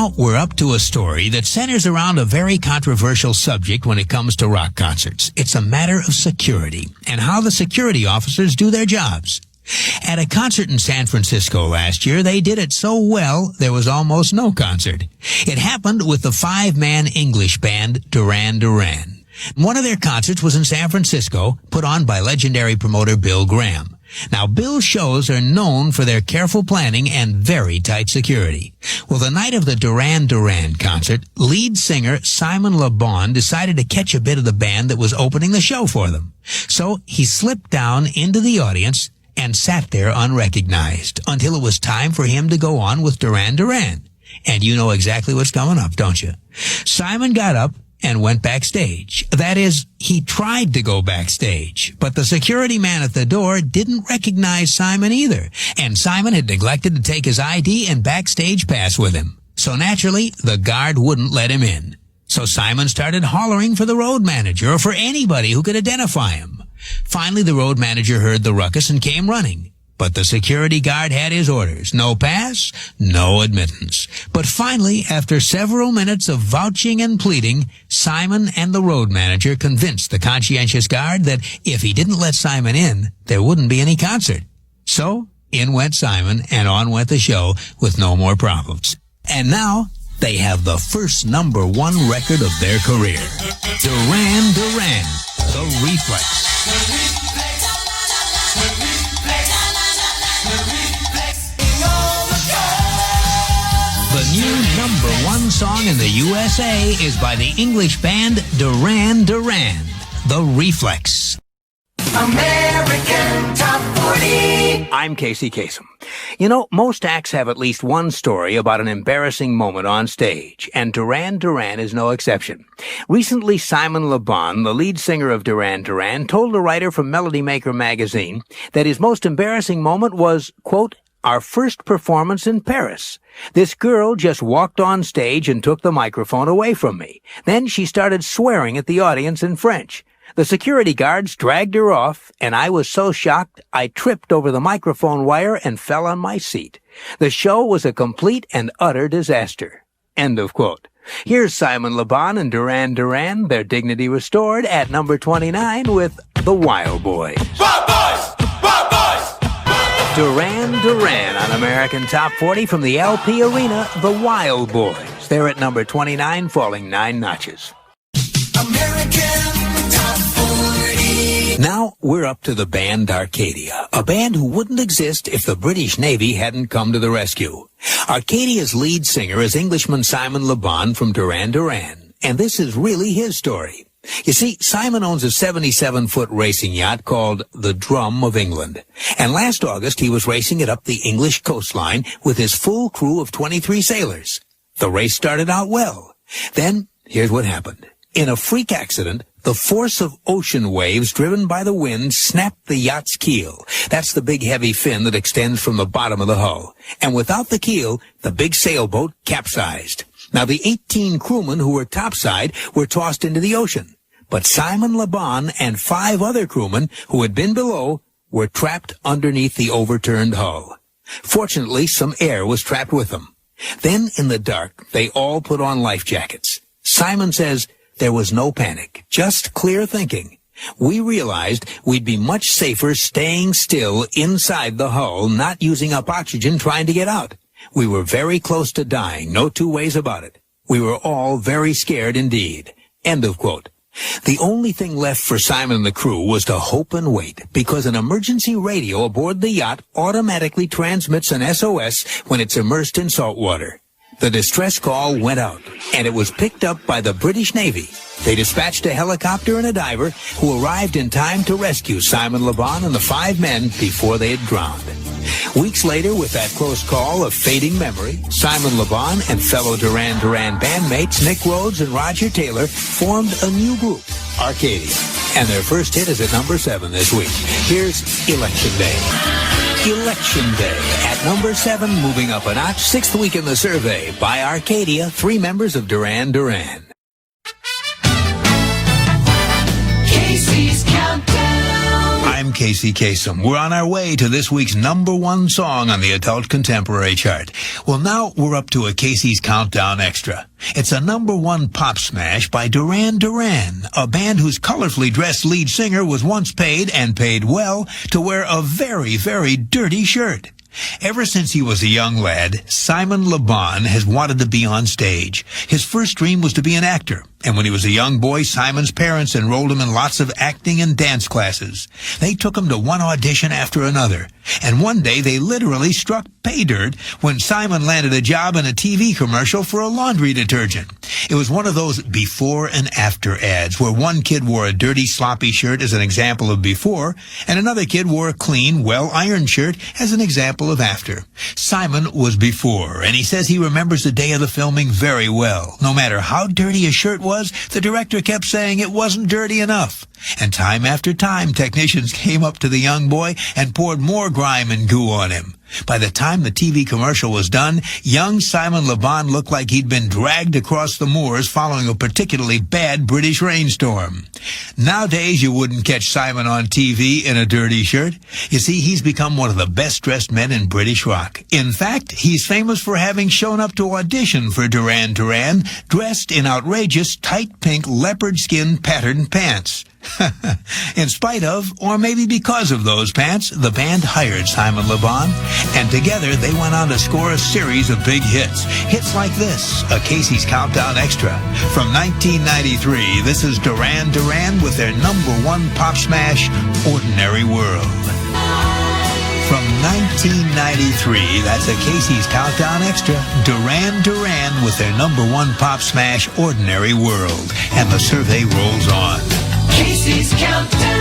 Now we're up to a story that centers around a very controversial subject when it comes to rock concerts. It's a matter of security and how the security officers do their jobs. At a concert in San Francisco last year, they did it so well there was almost no concert. It happened with the five-man English band Duran Duran. One of their concerts was in San Francisco, put on by legendary promoter Bill Graham. Now, Bill's shows are known for their careful planning and very tight security. Well, the night of the Duran Duran concert, lead singer Simon Le Bon decided to catch a bit of the band that was opening the show for them. So he slipped down into the audience and sat there unrecognized until it was time for him to go on with Duran Duran. And you know exactly what's coming up, don't you? Simon got up and went backstage. That is, he tried to go backstage, but the security man at the door didn't recognize Simon either, and Simon had neglected to take his ID and backstage pass with him. So naturally, the guard wouldn't let him in. So Simon started hollering for the road manager or for anybody who could identify him. Finally, the road manager heard the ruckus and came running. But the security guard had his orders. No pass, no admittance. But finally, after several minutes of vouching and pleading, Simon and the road manager convinced the conscientious guard that if he didn't let Simon in, there wouldn't be any concert. So, in went Simon, and on went the show with no more problems. And now, they have the first #1 record of their career. Duran Duran, The Reflex. The new #1 song in the USA is by the English band Duran Duran, The Reflex. American Top 40. I'm Casey Kasem. You know, most acts have at least one story about an embarrassing moment on stage, and Duran Duran is no exception. Recently, Simon Le Bon, the lead singer of Duran Duran, told a writer from Melody Maker magazine that his most embarrassing moment was, quote, our first performance in Paris. This girl just walked on stage and took the microphone away from me. Then she started swearing at the audience in French. The security guards dragged her off, and I was so shocked I tripped over the microphone wire and fell on my seat. The show was a complete and utter disaster. End of quote. Here's Simon Le Bon and Duran Duran, their dignity restored, at number 29 with The Wild Boys. Wild Boys! Wild Boys! Duran Duran on American Top 40 from the LP Arena, The Wild Boys. They're at number 29, falling 9 notches. American Top 40. Now we're up to the band Arcadia, a band who wouldn't exist if the British Navy hadn't come to the rescue. Arcadia's lead singer is Englishman Simon Le Bon from Duran Duran, and this is really his story. You see, Simon owns a 77-foot racing yacht called the Drum of England. And last August, he was racing it up the English coastline with his full crew of 23 sailors. The race started out well. Then, here's what happened. In a freak accident, the force of ocean waves driven by the wind snapped the yacht's keel. That's the big heavy fin that extends from the bottom of the hull. And without the keel, the big sailboat capsized. Now, the 18 crewmen who were topside were tossed into the ocean. But Simon Le Bon and 5 other crewmen who had been below were trapped underneath the overturned hull. Fortunately, some air was trapped with them. Then, in the dark, they all put on life jackets. Simon says there was no panic, just clear thinking. We realized we'd be much safer staying still inside the hull, not using up oxygen trying to get out. We were very close to dying, no two ways about it. We were all very scared indeed. End of quote. The only thing left for Simon and the crew was to hope and wait, because an emergency radio aboard the yacht automatically transmits an SOS when it's immersed in salt water. The distress call went out, and it was picked up by the British Navy. They dispatched a helicopter and a diver who arrived in time to rescue Simon Le Bon and the 5 men before they had drowned. Weeks later, with that close call of fading memory, Simon Le Bon and fellow Duran Duran bandmates Nick Rhodes and Roger Taylor formed a new group, Arcadia. And their first hit is at number 7 this week. Here's Election Day. Election Day at number 7, moving up a notch, 6th week in the survey by Arcadia, 3 members of Duran Duran. Casey's Countdown. I'm I'm Casey Kasem. We're on our way to this week's #1 song on the Adult Contemporary chart. Well, now we're up to a Casey's Countdown Extra. It's a #1 pop smash by Duran Duran, a band whose colorfully dressed lead singer was once paid, and paid well, to wear a very, very dirty shirt. Ever since he was a young lad, Simon Le Bon has wanted to be on stage. His first dream was to be an actor, and when he was a young boy, Simon's parents enrolled him in lots of acting and dance classes. They took him to one audition after another, and one day they literally struck pay dirt when Simon landed a job in a TV commercial for a laundry detergent. It was one of those before and after ads where one kid wore a dirty, sloppy shirt as an example of before, and another kid wore a clean, well-ironed shirt as an example of after. Simon was before, and he says he remembers the day of the filming very well. No matter how dirty his shirt was, the director kept saying it wasn't dirty enough. And time after time, technicians came up to the young boy and poured more grime and goo on him. By the time the TV commercial was done, young Simon Le Bon looked like he'd been dragged across the moors following a particularly bad British rainstorm. Nowadays, you wouldn't catch Simon on TV in a dirty shirt. You see, he's become one of the best-dressed men in British rock. In fact, he's famous for having shown up to audition for Duran Duran, dressed in outrageous, tight pink leopard skin patterned pants. In spite of, or maybe because of those pants, the band hired Simon Le Bon, and together they went on to score a series of big hits. Hits like this, a Casey's Countdown Extra. From 1993, this is Duran Duran with their #1 pop smash, Ordinary World. From 1993, that's a Casey's Countdown Extra, Duran Duran with their #1 pop smash, Ordinary World. And the survey rolls on. Casey's Countdown.